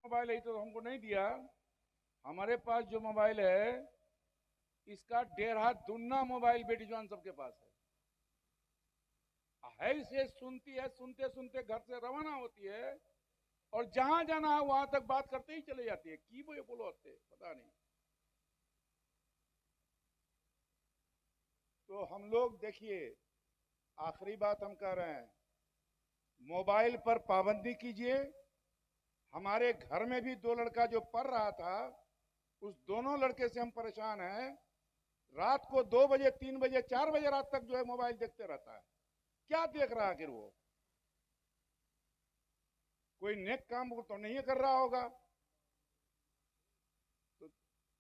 Mobile है तो हमको नहीं दिया। हमारे पास जो मोबाइल है इसका 1.5 दुगना मोबाइल बेटी जवान सबके पास है इसे सुनती है, सुनते सुनते घर से रवाना होती है और जहां जाना है वहां तक बात करते ही चले जाती है। की वो बोलो होते पता नहीं। तो हम लोग देखिए, आखिरी बात हम कह रहे हैं, मोबाइल पर पाबंदी कीजिए। हमारे घर में भी 2 लड़का जो पढ़ रहा था, उस दोनों लड़के से हम परेशान हैं। रात को 2 बजे 3 बजे 4 बजे रात तक जो है मोबाइल देखते रहता है। क्या देख रहा है आखिर वो? कोई नेक काम तो नहीं कर रहा होगा। तो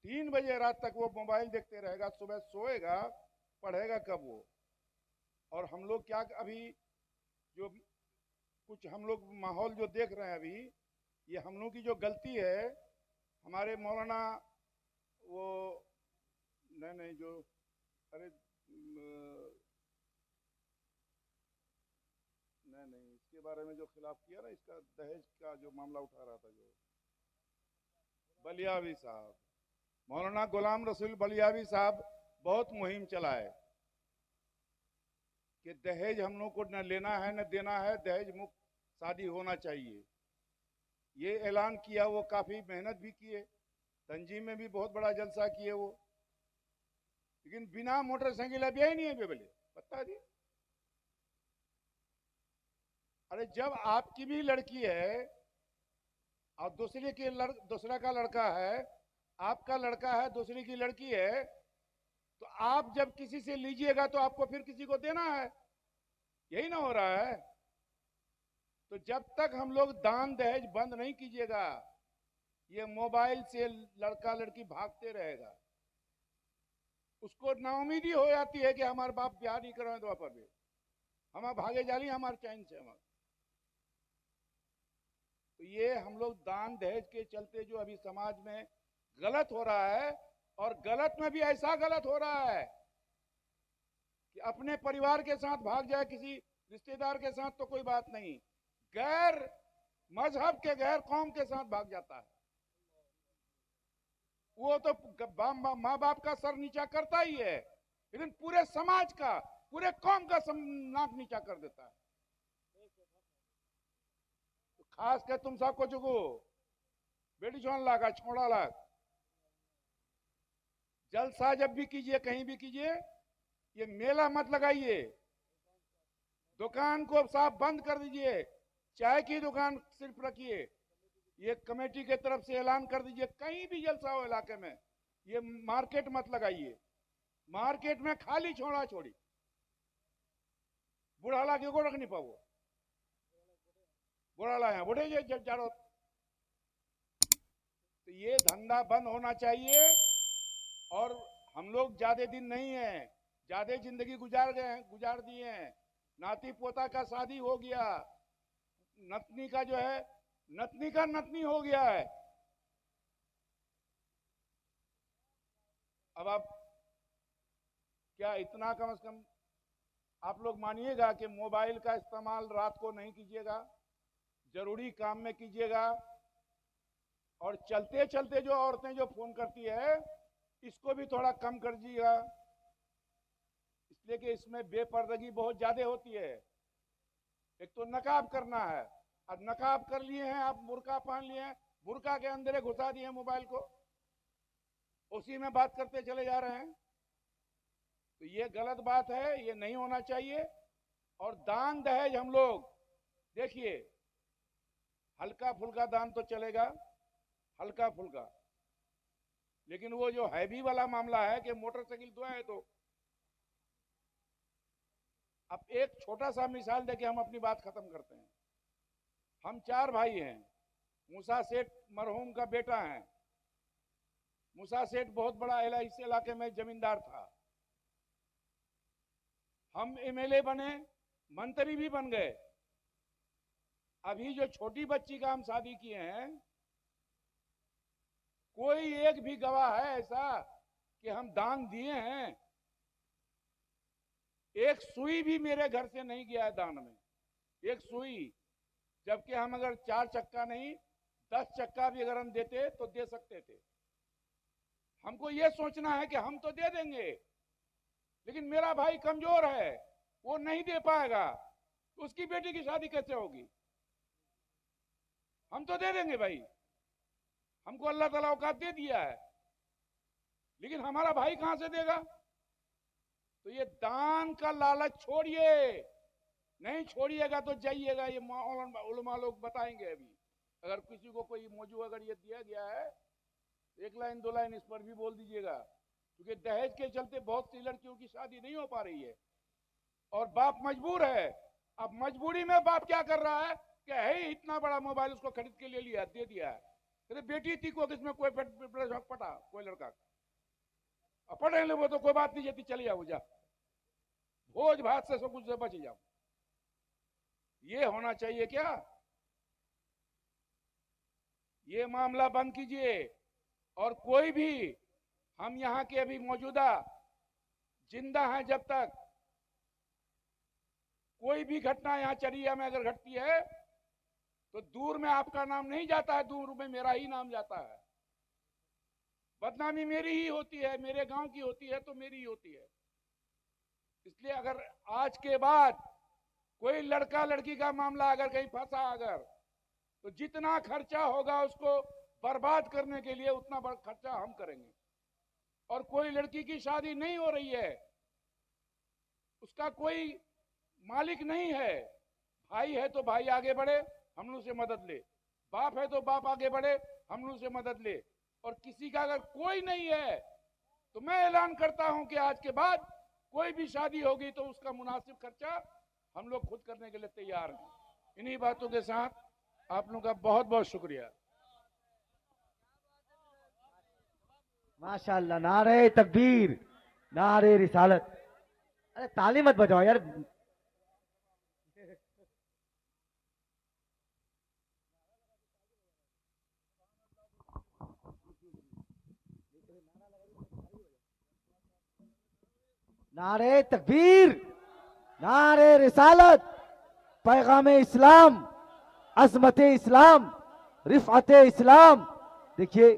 3 बजे रात तक वो मोबाइल देखते रहेगा, सुबह सोएगा, पढ़ेगा कब वो? और हम लोग क्या अभी जो कुछ हम लोग माहौल जो देख रहे हैं अभी, ये हम लोग की जो गलती है। हमारे मौलाना वो नहीं जो अरे नहीं इसके बारे में जो खिलाफ किया ना, इसका दहेज का जो मामला उठा रहा था, जो बलियावी साहब, मौलाना गुलाम रसूल बलियावी साहब बहुत मुहिम चलाए कि दहेज हम लोग को न लेना है न देना है, दहेज मुक्त शादी होना चाहिए। ये ऐलान किया, वो काफी मेहनत भी किए, तंजीम में भी बहुत बड़ा जलसा किए वो, लेकिन बिना मोटरसाइकिल अब यही नहीं है बोले पता जी। अरे जब आपकी भी लड़की है और दूसरा का लड़का है, आपका लड़का है, दूसरी की लड़की है, तो आप जब किसी से लीजिएगा तो आपको फिर किसी को देना है। यही ना हो रहा है? तो जब तक हम लोग दान दहेज बंद नहीं कीजिएगा, ये मोबाइल से लड़का लड़की भागते रहेगा। उसको नाउमीदी हो जाती है कि हमारे बाप ब्याह नहीं करवाए तो पर भी हम भागे जाली हमारे चैन से हमारे। तो ये हम लोग दान दहेज के चलते जो अभी समाज में गलत हो रहा है, और गलत में भी ऐसा गलत हो रहा है कि अपने परिवार के साथ भाग जाए, किसी रिश्तेदार के साथ तो कोई बात नहीं, गैर मजहब के गैर कौम के साथ भाग जाता है। वो तो माँ बाप का सर नीचा करता ही है, लेकिन पूरे समाज का, पूरे कौम का नाक नीचा कर देता है। तो खास कर तुम सबको जुगो बेटी जवान लागा छोड़ा लाग, जलसा जब भी कीजिए, कहीं भी कीजिए, ये मेला मत लगाइए। दुकान को साफ बंद कर दीजिए, चाय की दुकान सिर्फ रखिए। ये कमेटी के तरफ से ऐलान कर दीजिए, कहीं भी जलसा हो इलाके में ये मार्केट मत लगाइए। मार्केट में खाली छोड़ा छोड़ी बुढ़ाला के को रख नहीं पाओ, बुढ़ाला है बुढ़े जाड़ो। तो ये धंधा बंद होना चाहिए। और हम लोग ज्यादा दिन नहीं है, ज्यादा जिंदगी गुजार गए हैं, गुजार दिए हैं। नाती पोता का शादी हो गया, नतनी का जो है नतनी का नतनी हो गया है। अब आप क्या इतना कम से कम आप लोग मानिएगा कि मोबाइल का इस्तेमाल रात को नहीं कीजिएगा, जरूरी काम में कीजिएगा। और चलते चलते जो औरतें जो फोन करती है, इसको भी थोड़ा कम कर दीजिएगा, इसलिए कि इसमें बेपर्दगी बहुत ज्यादा होती है। एक तो नकाब करना है, अब नकाब कर लिए हैं आप, बुर्का पहन लिए हैं, बुर्का के अंदर घुसा दिए मोबाइल को, उसी में बात करते चले जा रहे हैं। तो ये गलत बात है, ये नहीं होना चाहिए। और दान दहेज हम लोग देखिए, हल्का फुल्का दान तो चलेगा, हल्का फुल्का, लेकिन वो जो हैवी वाला मामला है कि मोटरसाइकिल तो है, तो अब एक छोटा सा मिसाल देके हम अपनी बात खत्म करते हैं। हम 4 भाई हैं। मूसा सेठ मरहूम का बेटा है। मूसा सेठ बहुत बड़ा इस इलाके में जमींदार था। हम एमएलए बने, मंत्री भी बन गए। अभी जो छोटी बच्ची का हम शादी किए हैं, कोई एक भी गवाह है ऐसा कि हम दान दिए हैं? एक सुई भी मेरे घर से नहीं गया है दान में, एक सुई। जबकि हम अगर 4 चक्का नहीं 10 चक्का भी अगर हम देते तो दे सकते थे। हमको ये सोचना है कि हम तो दे देंगे, लेकिन मेरा भाई कमजोर है, वो नहीं दे पाएगा, उसकी बेटी की शादी कैसे होगी? हम तो दे देंगे भाई, हमको अल्लाह ताला औकात दे दिया है, लेकिन हमारा भाई कहां से देगा? तो ये दान का लालच छोड़िए, नहीं छोड़िएगा तो जाइएगा। ये उलमा लोग बताएंगे अभी। अगर किसी को कोई मौजू अगर ये दिया गया है, एक लाइन दो लाइन इस पर भी बोल दीजिएगा, क्योंकि दहेज के चलते बहुत सी लड़कियों की शादी नहीं हो पा रही है और बाप मजबूर है। अब मजबूरी में बाप क्या कर रहा है कि है इतना बड़ा मोबाइल उसको खरीद के ले लिया, दे दिया है। तो बेटी थी को किसमें कोई पटा, कोई लड़का पढ़े ले वो तो कोई बात नहीं, जाती चली जाओ, जा भोज भात से सब कुछ से बच जाओ। ये होना चाहिए क्या? ये मामला बंद कीजिए। और कोई भी, हम यहां के अभी मौजूदा जिंदा हैं, जब तक कोई भी घटना यहां चरिया में अगर घटती है तो दूर में आपका नाम नहीं जाता है, दूर में मेरा ही नाम जाता है। बदनामी मेरी ही होती है, मेरे गांव की होती है तो मेरी ही होती है। इसलिए अगर आज के बाद कोई लड़का लड़की का मामला अगर कहीं फंसा अगर, तो जितना खर्चा होगा उसको बर्बाद करने के लिए उतना बड़ा खर्चा हम करेंगे। और कोई लड़की की शादी नहीं हो रही है, उसका कोई मालिक नहीं है, भाई है तो भाई आगे बढ़े, हम लोग से मदद ले, बाप है तो बाप आगे बढ़े, हम लोग से मदद ले। और किसी का अगर कोई नहीं है तो मैं ऐलान करता हूं कि आज के बाद कोई भी शादी होगी तो उसका मुनासिब खर्चा हम लोग खुद करने के लिए तैयार हैं। इन्हीं बातों के साथ आप लोगों का बहुत बहुत शुक्रिया। माशाअल्लाह, नारे तकबीर, नारे रिसालत। अरे ताली मत बजाओ यार। नारे तकबीर, नारे रिसालत, पैगाम इस्लाम, अजमत इस्लाम, रिफअत इस्लाम। देखिए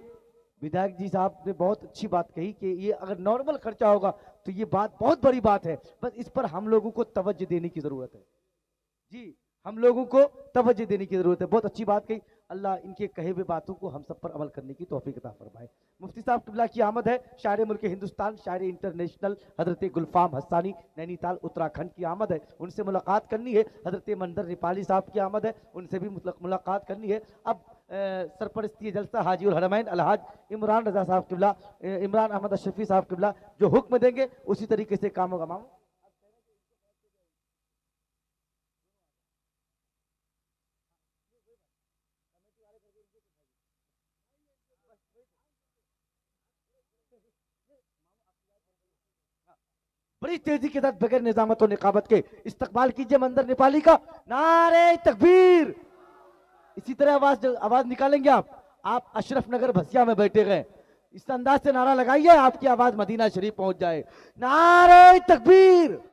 विधायक जी साहब ने बहुत अच्छी बात कही कि ये अगर नॉर्मल खर्चा होगा तो ये बात बहुत बड़ी बात है, बस इस पर हम लोगों को तवज्जो देने की जरूरत है। जी, हम लोगों को तवज्जो देने की जरूरत है। बहुत अच्छी बात कही। अल्लाह इनके कहे हुए बातों को हम सब पर अमल करने की तौफीक अता फरमाए। मुफ्ती साहब किबला की आमद है। शायर मुल्क हिंदुस्तान, शायर इंटरनेशनल हजरत गुलफाम हस्सानी, नैनीताल उत्तराखंड की आमद है। उनसे मुलाकात करनी है। हजरत मंदर नेपाली साहब की आमद है, उनसे भी मुलाकात करनी है। अब सरपरस्ती जलसा हाजी उल हरमैन अलहाज इमरान रजा साहब किबला, इमरान अहमद अशरफी साहब किबला जो हुक्म देंगे उसी तरीके से काम होगा। मामू बड़ी तेजी के साथ बगैर निजामत और निकाबत के इस्तकबाल कीजिए मंदर नेपाली का। नारे तकबीर। इसी तरह आवाज निकालेंगे आप अशरफ नगर भसिया में बैठे गए, इस अंदाज से नारा लगाइए आपकी आवाज मदीना शरीफ पहुंच जाए। नारे तकबीर।